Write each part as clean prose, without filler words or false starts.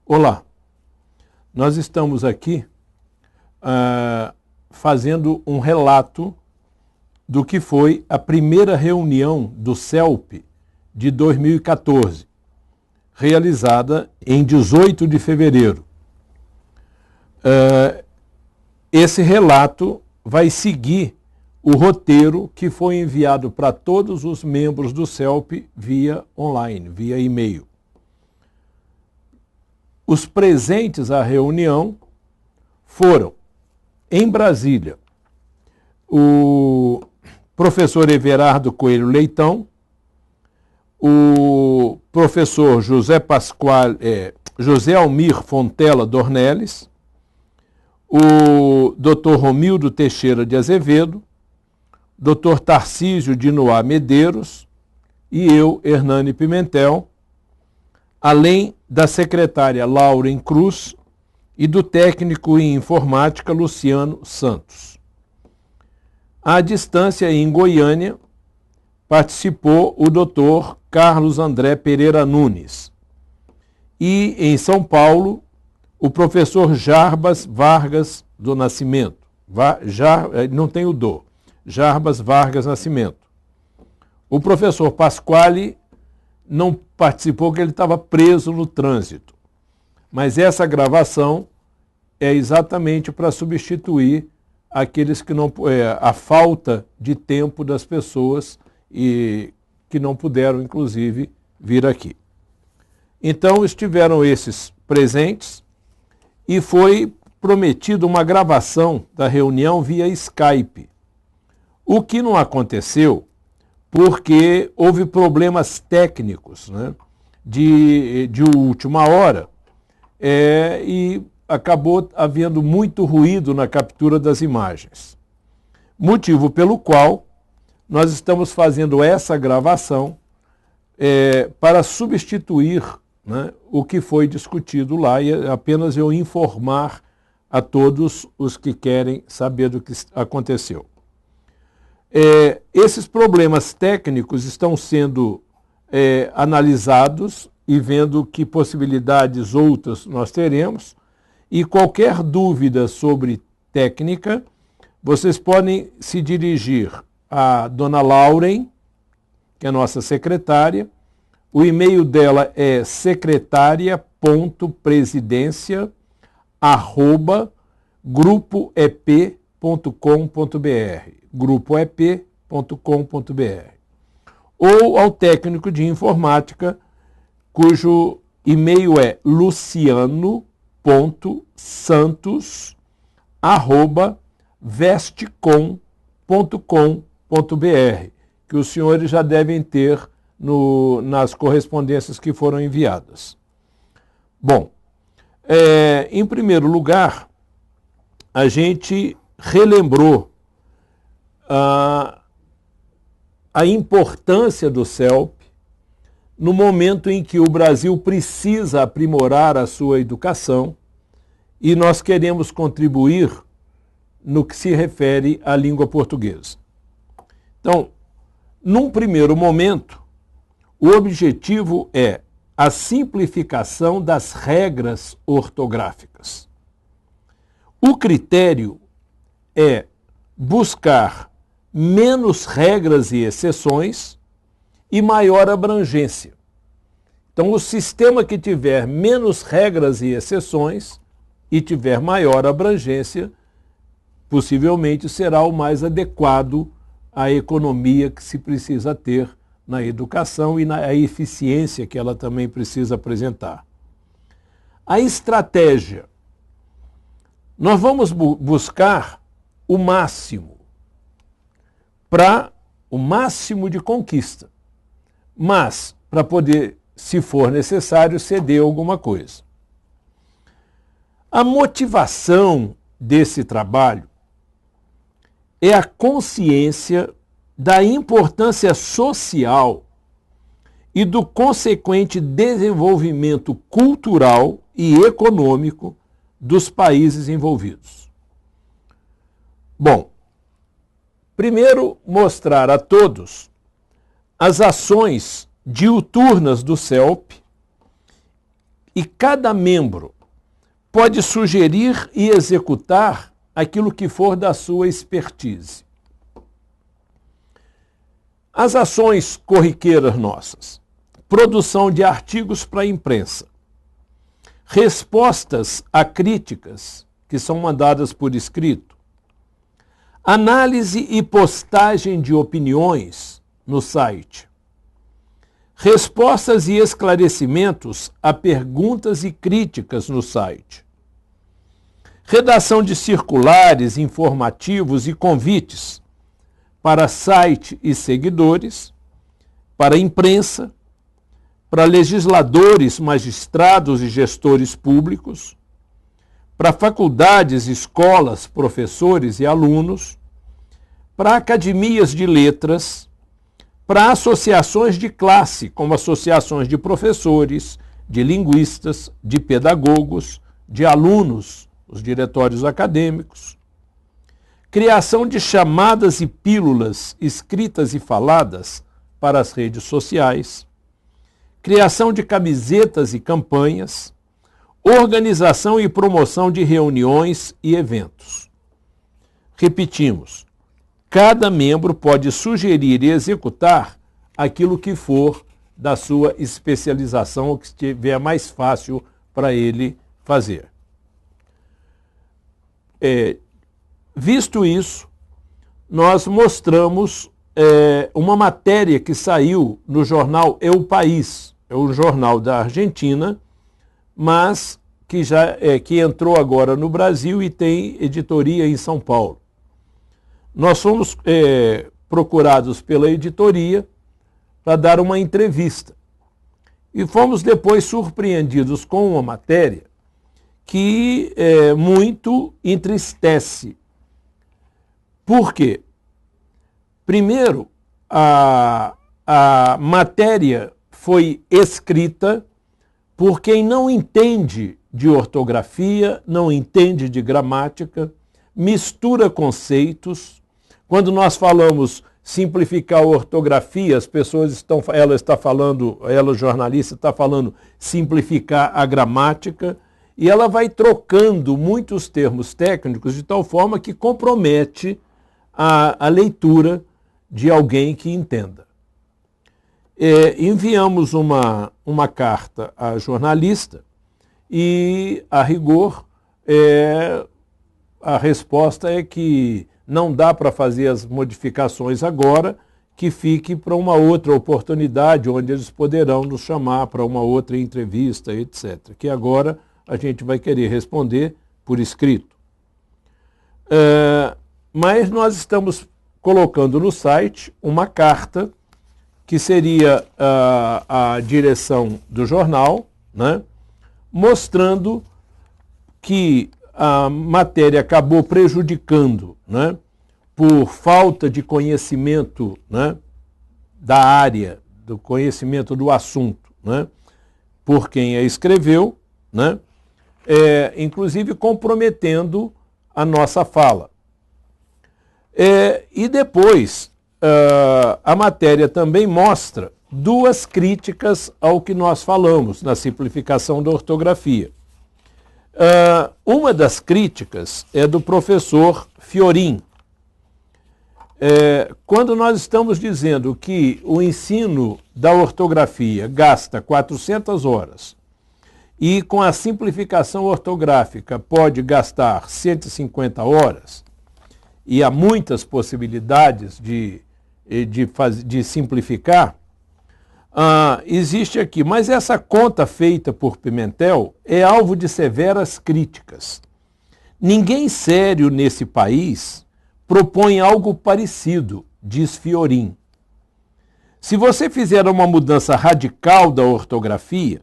Olá, nós estamos aqui fazendo um relato do que foi a primeira reunião do CELP de 2014, realizada em 18 de fevereiro. Esse relato vai seguir o roteiro que foi enviado para todos os membros do CELP via online, via e-mail. Os presentes à reunião foram, em Brasília, o professor Everardo Coelho Leitão, o professor José Almir Fontela Dornelles, o Dr. Romildo Teixeira de Azevedo, Dr. Tarcísio de Noá Medeiros e eu, Hernani Pimentel, além da secretária Lauren Cruz e do técnico em informática Luciano Santos. À distância, em Goiânia, participou o Dr. Carlos André Pereira Nunes. E, em São Paulo, o professor Jarbas Vargas do Nascimento. Não tem o do. Jarbas Vargas Nascimento. O professor Pasquale não participou porque ele estava preso no trânsito. Mas essa gravação é exatamente para substituir aqueles que não, a falta de tempo das pessoas e que não puderam, inclusive, vir aqui. Então, estiveram esses presentes e foi prometido uma gravação da reunião via Skype. O que não aconteceu porque houve problemas técnicos, né, de última hora e acabou havendo muito ruído na captura das imagens. Motivo pelo qual nós estamos fazendo essa gravação para substituir, né, o que foi discutido lá e apenas eu informar a todos os que querem saber do que aconteceu. Esses problemas técnicos estão sendo analisados e vendo que possibilidades outras nós teremos. E qualquer dúvida sobre técnica, vocês podem se dirigir à dona Lauren, que é a nossa secretária. O e-mail dela é secretaria.presidencia@grupoep.com.br grupoep.com.br ou ao técnico de informática, cujo e-mail é luciano.santos@vestcom.com.br, que os senhores já devem ter nas correspondências que foram enviadas. Bom, em primeiro lugar, a gente relembrou a importância do CELP no momento em que o Brasil precisa aprimorar a sua educação e nós queremos contribuir no que se refere à língua portuguesa. Então, num primeiro momento, o objetivo é a simplificação das regras ortográficas. O critério é buscar menos regras e exceções e maior abrangência. Então, o sistema que tiver menos regras e exceções e tiver maior abrangência, possivelmente será o mais adequado à economia que se precisa ter na educação e na eficiência que ela também precisa apresentar. A estratégia. Nós vamos buscar o máximo de conquista, mas para poder, se for necessário, ceder alguma coisa. A motivação desse trabalho é a consciência da importância social e do consequente desenvolvimento cultural e econômico dos países envolvidos. Bom, primeiro, mostrar a todos as ações diuturnas do CELP e cada membro pode sugerir e executar aquilo que for da sua expertise. As ações corriqueiras nossas: produção de artigos para a imprensa, respostas a críticas que são mandadas por escrito, análise e postagem de opiniões no site, respostas e esclarecimentos a perguntas e críticas no site, redação de circulares, informativos e convites para site e seguidores, para imprensa, para legisladores, magistrados e gestores públicos, para faculdades, escolas, professores e alunos, para academias de letras, para associações de classe, como associações de professores, de linguistas, de pedagogos, de alunos, os diretórios acadêmicos, criação de chamadas e pílulas escritas e faladas para as redes sociais, criação de camisetas e campanhas, organização e promoção de reuniões e eventos. Repetimos, cada membro pode sugerir e executar aquilo que for da sua especialização, o que estiver mais fácil para ele fazer. Visto isso, nós mostramos uma matéria que saiu no jornal É o País, é um jornal da Argentina, mas que entrou agora no Brasil e tem editoria em São Paulo. Nós fomos procurados pela editoria para dar uma entrevista e fomos depois surpreendidos com uma matéria que muito entristece. Por quê? Primeiro, a matéria foi escrita por quem não entende de ortografia, não entende de gramática, mistura conceitos. Quando nós falamos simplificar a ortografia, as pessoas ela jornalista está falando simplificar a gramática, e ela vai trocando muitos termos técnicos de tal forma que compromete a leitura de alguém que entenda. Enviamos uma carta à jornalista e, a rigor, a resposta é que não dá para fazer as modificações agora, que fique para uma outra oportunidade, onde eles poderão nos chamar para uma outra entrevista, etc. Que agora a gente vai querer responder por escrito. Mas nós estamos colocando no site uma carta que seria a direção do jornal, né, mostrando que a matéria acabou prejudicando, né, por falta de conhecimento, né, da área, do conhecimento do assunto, né, por quem a escreveu, né, inclusive comprometendo a nossa fala. E depois, a matéria também mostra duas críticas ao que nós falamos na simplificação da ortografia. Uma das críticas é do professor Fiorin. Quando nós estamos dizendo que o ensino da ortografia gasta 400 horas e com a simplificação ortográfica pode gastar 150 horas, e há muitas possibilidades de simplificar, existe aqui. Mas essa conta feita por Pimentel é alvo de severas críticas. Ninguém sério nesse país propõe algo parecido, diz Fiorin. Se você fizer uma mudança radical da ortografia,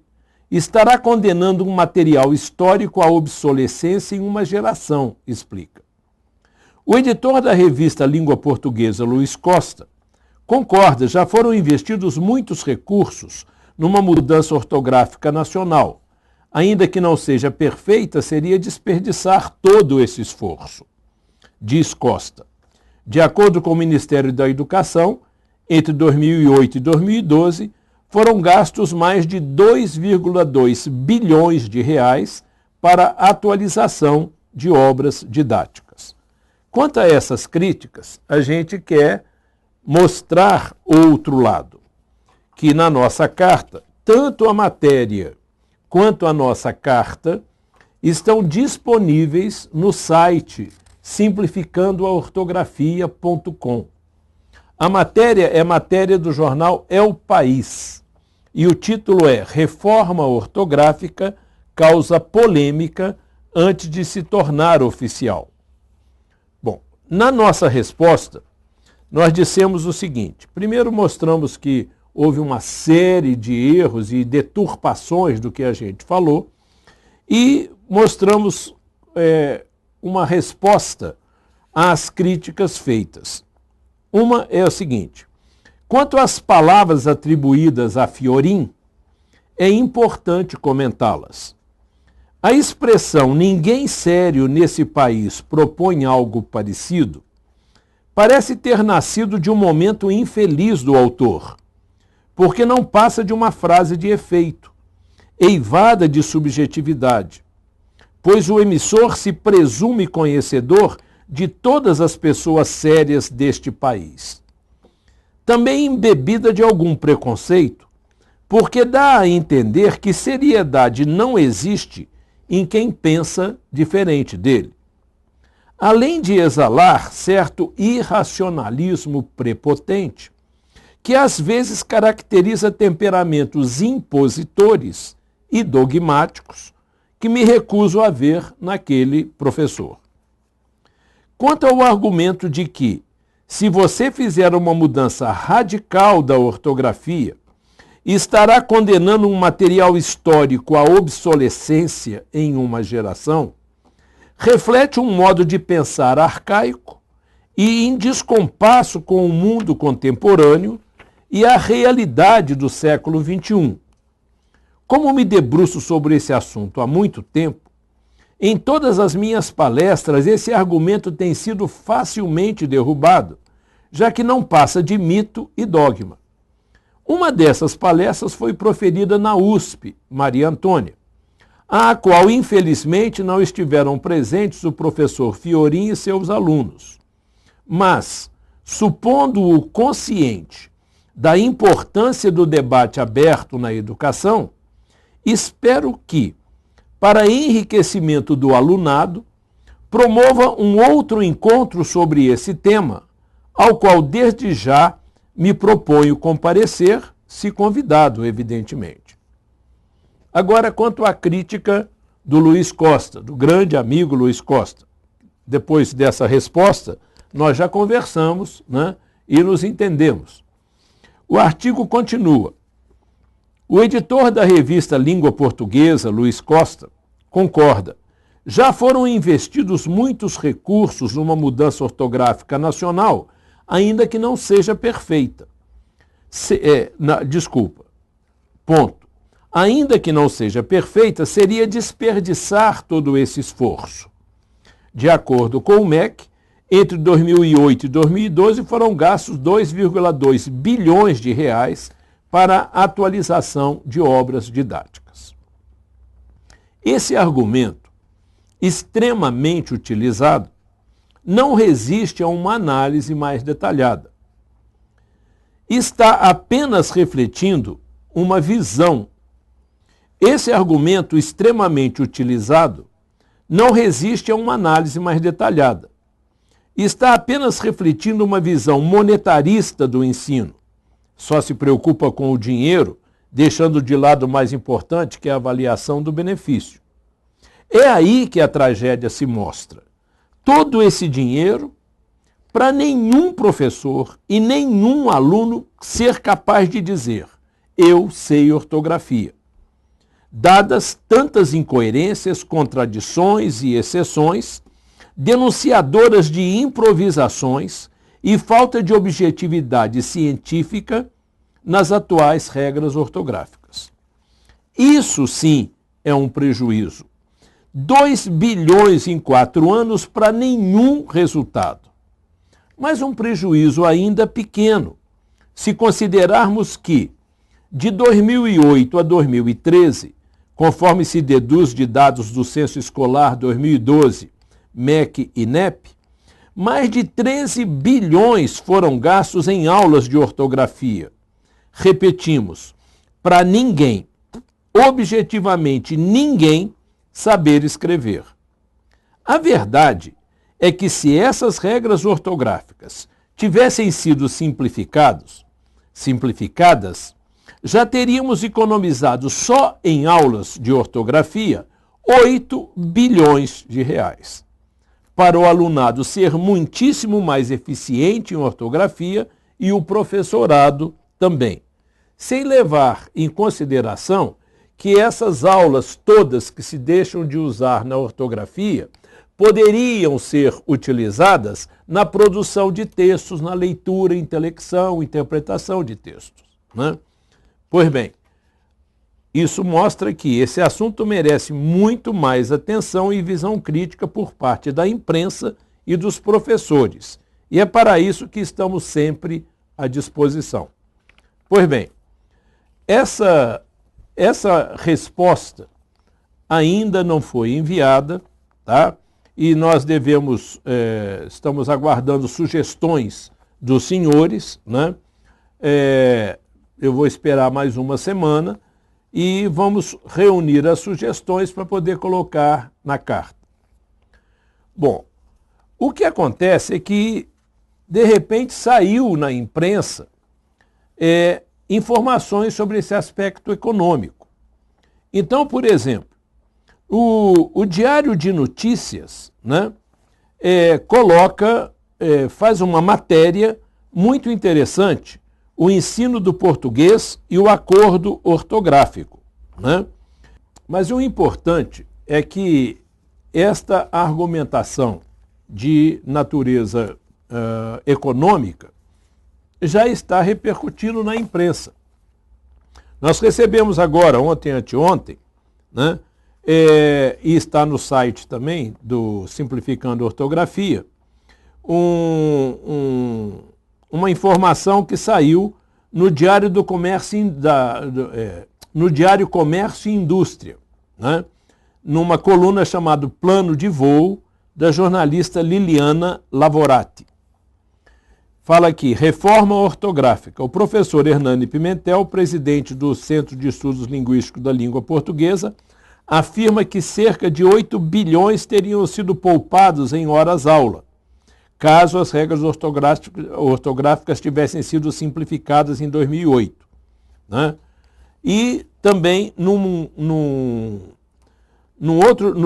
estará condenando um material histórico à obsolescência em uma geração, explica. O editor da revista Língua Portuguesa, Luiz Costa, concorda, já foram investidos muitos recursos numa mudança ortográfica nacional. Ainda que não seja perfeita, seria desperdiçar todo esse esforço, diz Costa. De acordo com o Ministério da Educação, entre 2008 e 2012, foram gastos mais de 2,2 bilhões de reais para atualização de obras didáticas. Quanto a essas críticas, a gente quer mostrar outro lado, que na nossa carta, tanto a matéria quanto a nossa carta estão disponíveis no site simplificandoaortografia.com. A matéria é matéria do jornal É o País e o título é Reforma Ortográfica causa polêmica antes de se tornar oficial. Bom, na nossa resposta, nós dissemos o seguinte. Primeiro mostramos que houve uma série de erros e deturpações do que a gente falou e mostramos uma resposta às críticas feitas. Uma é o seguinte: quanto às palavras atribuídas a Fiorin, é importante comentá-las. A expressão "ninguém sério nesse país propõe algo parecido" parece ter nascido de um momento infeliz do autor, porque não passa de uma frase de efeito, eivada de subjetividade, pois o emissor se presume conhecedor de todas as pessoas sérias deste país. Também embebida de algum preconceito, porque dá a entender que seriedade não existe em quem pensa diferente dele. Além de exalar certo irracionalismo prepotente, que às vezes caracteriza temperamentos impositores e dogmáticos, que me recuso a ver naquele professor. Quanto ao argumento de que, se você fizer uma mudança radical da ortografia, estará condenando um material histórico à obsolescência em uma geração, reflete um modo de pensar arcaico e em descompasso com o mundo contemporâneo e a realidade do século XXI. Como me debruço sobre esse assunto há muito tempo, em todas as minhas palestras esse argumento tem sido facilmente derrubado, já que não passa de mito e dogma. Uma dessas palestras foi proferida na USP, Maria Antônia, à qual, infelizmente, não estiveram presentes o professor Fiorin e seus alunos. Mas, supondo-o consciente da importância do debate aberto na educação, espero que, para enriquecimento do alunado, promova um outro encontro sobre esse tema, ao qual desde já me proponho comparecer, se convidado, evidentemente. Agora, quanto à crítica do Luiz Costa, do grande amigo Luiz Costa. Depois dessa resposta, nós já conversamos, né, e nos entendemos. O artigo continua. O editor da revista Língua Portuguesa, Luiz Costa, concorda. Já foram investidos muitos recursos numa mudança ortográfica nacional, ainda que não seja perfeita. Ponto. Ainda que não seja perfeita, seria desperdiçar todo esse esforço. De acordo com o MEC, entre 2008 e 2012 foram gastos 2,2 bilhões de reais para a atualização de obras didáticas. Esse argumento, extremamente utilizado, não resiste a uma análise mais detalhada. Está apenas refletindo uma visão. Esse argumento extremamente utilizado não resiste a uma análise mais detalhada. Está apenas refletindo uma visão monetarista do ensino. Só se preocupa com o dinheiro, deixando de lado o mais importante, que é a avaliação do benefício. É aí que a tragédia se mostra. Todo esse dinheiro para nenhum professor e nenhum aluno ser capaz de dizer: eu sei ortografia. Dadas tantas incoerências, contradições e exceções, denunciadoras de improvisações e falta de objetividade científica nas atuais regras ortográficas. Isso sim é um prejuízo. 2 bilhões em 4 anos para nenhum resultado. Mas um prejuízo ainda pequeno, se considerarmos que De 2008 a 2013, conforme se deduz de dados do Censo Escolar 2012, MEC e INEP, mais de 13 bilhões foram gastos em aulas de ortografia. Repetimos, para ninguém, objetivamente ninguém, saber escrever. A verdade é que se essas regras ortográficas tivessem sido simplificadas, já teríamos economizado só em aulas de ortografia 8 bilhões de reais. Para o alunado ser muitíssimo mais eficiente em ortografia e o professorado também. Sem levar em consideração que essas aulas todas que se deixam de usar na ortografia poderiam ser utilizadas na produção de textos, na leitura, intelecção, interpretação de textos, né? Pois bem, isso mostra que esse assunto merece muito mais atenção e visão crítica por parte da imprensa e dos professores. E é para isso que estamos sempre à disposição. Pois bem, essa resposta ainda não foi enviada, tá? E nós estamos aguardando sugestões dos senhores, né? Eu vou esperar mais uma semana e vamos reunir as sugestões para poder colocar na carta. Bom, o que acontece é que, de repente, saiu na imprensa informações sobre esse aspecto econômico. Então, por exemplo, o Diário de Notícias, né, faz uma matéria muito interessante, o ensino do português e o acordo ortográfico, né? Mas o importante é que esta argumentação de natureza econômica já está repercutindo na imprensa. Nós recebemos agora, ontem e anteontem, né, e está no site também do Simplificando a Ortografia, uma informação que saiu no Diário do Comércio, no Diário Comércio e Indústria, né? Numa coluna chamada Plano de Voo, da jornalista Liliana Lavorati. Fala aqui, reforma ortográfica. O professor Hernani Pimentel, presidente do Centro de Estudos Linguísticos da Língua Portuguesa, afirma que cerca de 8 bilhões teriam sido poupados em horas-aula, caso as regras ortográficas tivessem sido simplificadas em 2008. Né? E também no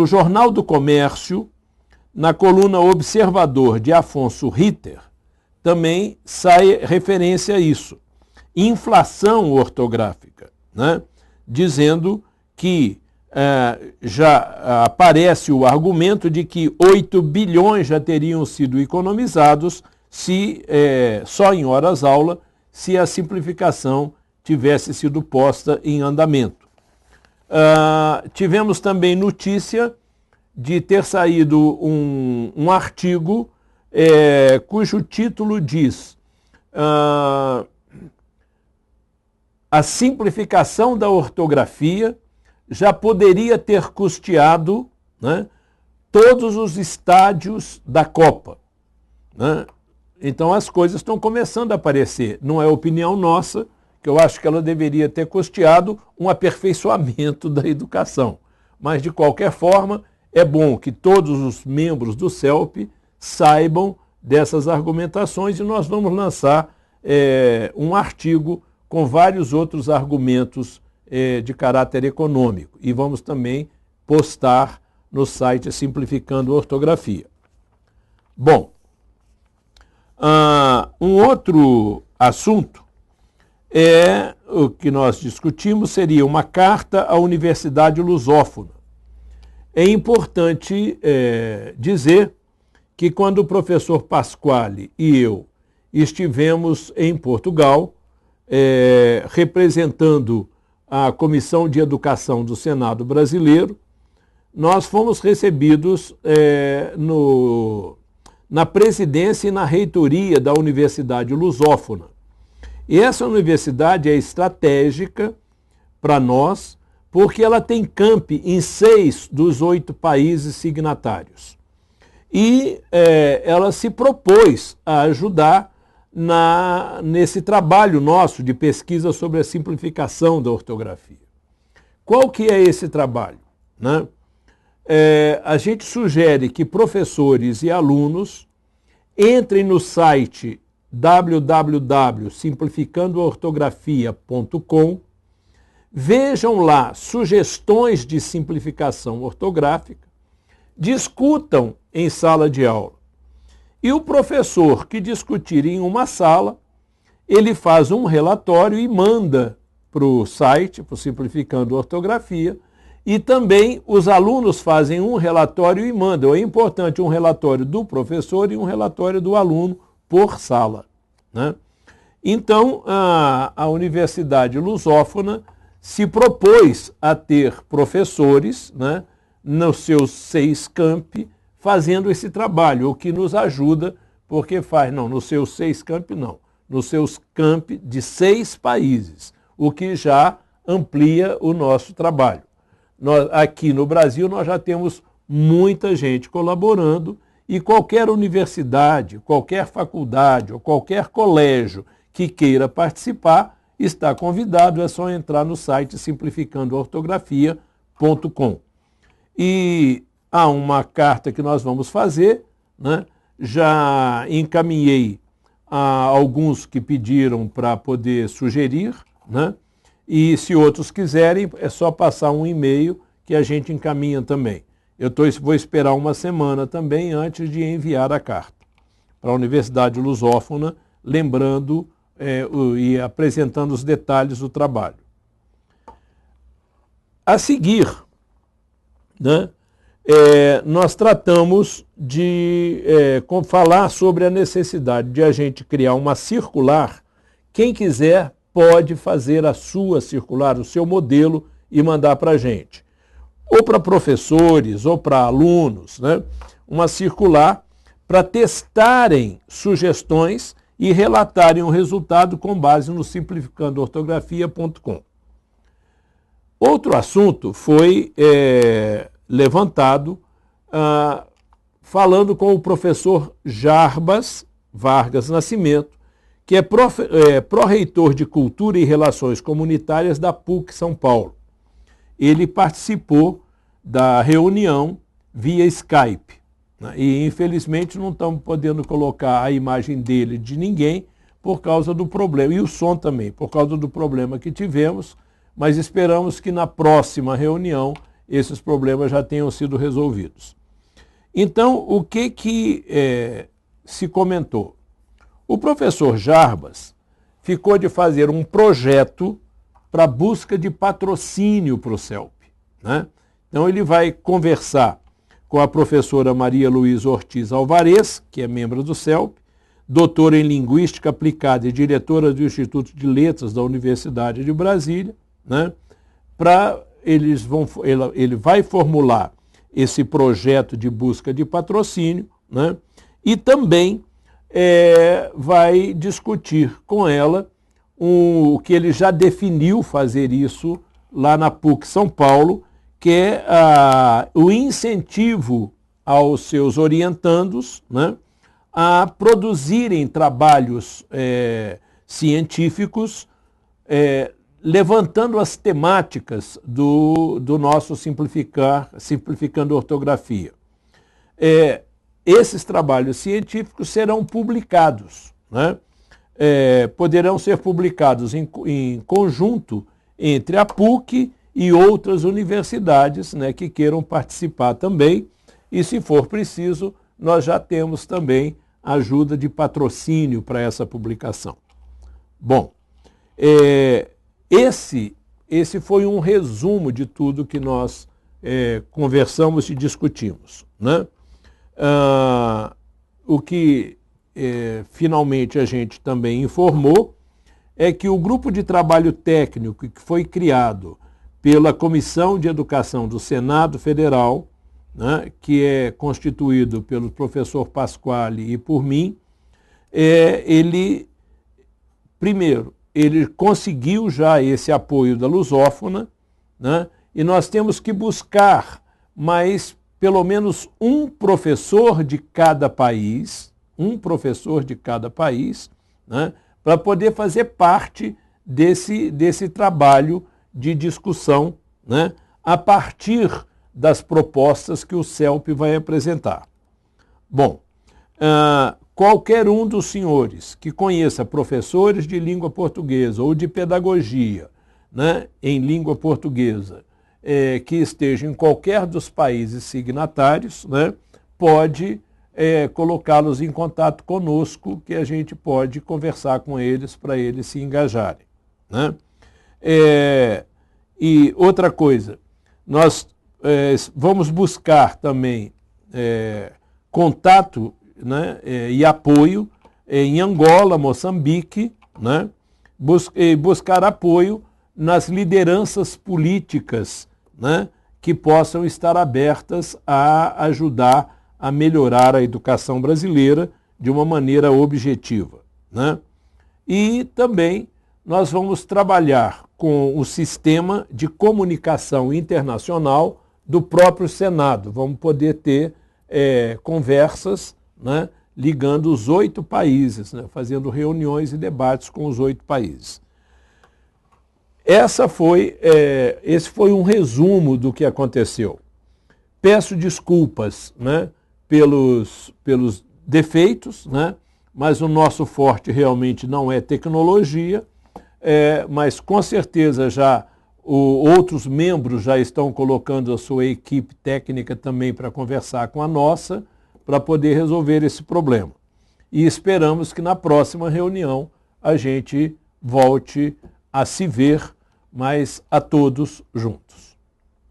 Jornal do Comércio, na coluna Observador de Afonso Ritter, também sai referência a isso. Inflação ortográfica, né? Dizendo que já aparece o argumento de que 8 bilhões já teriam sido economizados só em horas-aula, se a simplificação tivesse sido posta em andamento. Tivemos também notícia de ter saído um artigo cujo título diz a simplificação da ortografia já poderia ter custeado, né, todos os estádios da Copa. Né? Então as coisas estão começando a aparecer. Não é opinião nossa, que eu acho que ela deveria ter custeado um aperfeiçoamento da educação. Mas, de qualquer forma, é bom que todos os membros do CELP saibam dessas argumentações e nós vamos lançar um artigo com vários outros argumentos de caráter econômico. E vamos também postar no site Simplificando a Ortografia. Bom, um outro assunto o que nós discutimos seria uma carta à Universidade Lusófona. É importante dizer que quando o professor Pasquale e eu estivemos em Portugal, representando a Comissão de Educação do Senado Brasileiro, nós fomos recebidos na presidência e na reitoria da Universidade Lusófona. E essa universidade é estratégica para nós, porque ela tem campi em 6 dos 8 países signatários. E ela se propôs a ajudar nesse trabalho nosso de pesquisa sobre a simplificação da ortografia. Qual que é esse trabalho, né? A gente sugere que professores e alunos entrem no site www.simplificandoortografia.com, vejam lá sugestões de simplificação ortográfica, discutam em sala de aula. E o professor que discutir em uma sala, ele faz um relatório e manda para o site, para o Simplificando Ortografia, e também os alunos fazem um relatório e mandam. É importante um relatório do professor e um relatório do aluno por sala, né? Então, a Universidade Lusófona se propôs a ter professores, né, nos seus 6 campi, fazendo esse trabalho, o que nos ajuda, porque nos seus 6 campi não, nos seus campi de 6 países, o que já amplia o nosso trabalho. Aqui no Brasil nós já temos muita gente colaborando e qualquer universidade, qualquer faculdade ou qualquer colégio que queira participar está convidado, é só entrar no site simplificandoortografia.com. E há uma carta que nós vamos fazer, né? Já encaminhei a alguns que pediram para poder sugerir, né? E se outros quiserem, é só passar um e-mail que a gente encaminha também. Vou esperar uma semana também antes de enviar a carta para a Universidade Lusófona, lembrando e apresentando os detalhes do trabalho. A seguir, né, nós tratamos de falar sobre a necessidade de a gente criar uma circular. Quem quiser pode fazer a sua circular, o seu modelo, e mandar para a gente. Ou para professores, ou para alunos, né? Uma circular para testarem sugestões e relatarem o resultado com base no simplificandoortografia.com. Outro assunto foi levantado falando com o professor Jarbas Vargas Nascimento, que é pró-reitor de Cultura e Relações Comunitárias da PUC São Paulo. Ele participou da reunião via Skype, né? E infelizmente não estamos podendo colocar a imagem dele de ninguém por causa do problema, e o som também, por causa do problema que tivemos, mas esperamos que na próxima reunião esses problemas já tenham sido resolvidos. Então, o que se comentou? O professor Jarbas ficou de fazer um projeto para busca de patrocínio para o CELP, né? Então ele vai conversar com a professora Maria Luísa Ortiz Alvarez, que é membro do CELP, doutora em Linguística Aplicada e diretora do Instituto de Letras da Universidade de Brasília, né? Ele vai formular esse projeto de busca de patrocínio, né? E também vai discutir com ela o que ele já definiu fazer isso lá na PUC São Paulo, que é o incentivo aos seus orientandos, né, a produzirem trabalhos científicos, levantando as temáticas do nosso Simplificando Ortografia. Esses trabalhos científicos serão publicados, né? Poderão ser publicados em conjunto entre a PUC e outras universidades, né, que queiram participar também, e se for preciso, nós já temos também ajuda de patrocínio para essa publicação. Bom, esse foi um resumo de tudo que nós conversamos e discutimos, né? O que finalmente a gente também informou é que o grupo de trabalho técnico que foi criado pela Comissão de Educação do Senado Federal, né, que é constituído pelo professor Pasquale e por mim, ele, primeiro, ele conseguiu já esse apoio da lusófona, né? E nós temos que buscar mais pelo menos um professor de cada país, né? Para poder fazer parte desse trabalho de discussão, né? A partir das propostas que o CELP vai apresentar. Bom, qualquer um dos senhores que conheça professores de língua portuguesa ou de pedagogia, né, em língua portuguesa, que esteja em qualquer dos países signatários, né, pode colocá-los em contato conosco, que a gente pode conversar com eles para eles se engajarem, né? E outra coisa, nós vamos buscar também contato, né, e apoio em Angola, Moçambique, né, buscar apoio nas lideranças políticas, né, que possam estar abertas a ajudar a melhorar a educação brasileira de uma maneira objetiva, né? E também nós vamos trabalhar com o sistema de comunicação internacional do próprio Senado. Vamos poder ter conversas, né, ligando os 8 países, né, fazendo reuniões e debates com os 8 países. Esse foi um resumo do que aconteceu. Peço desculpas, né, pelos defeitos, né, mas o nosso forte realmente não é tecnologia, mas com certeza já outros membros já estão colocando a sua equipe técnica também para conversar com a nossa, para poder resolver esse problema. E esperamos que na próxima reunião a gente volte a se ver, mas a todos juntos.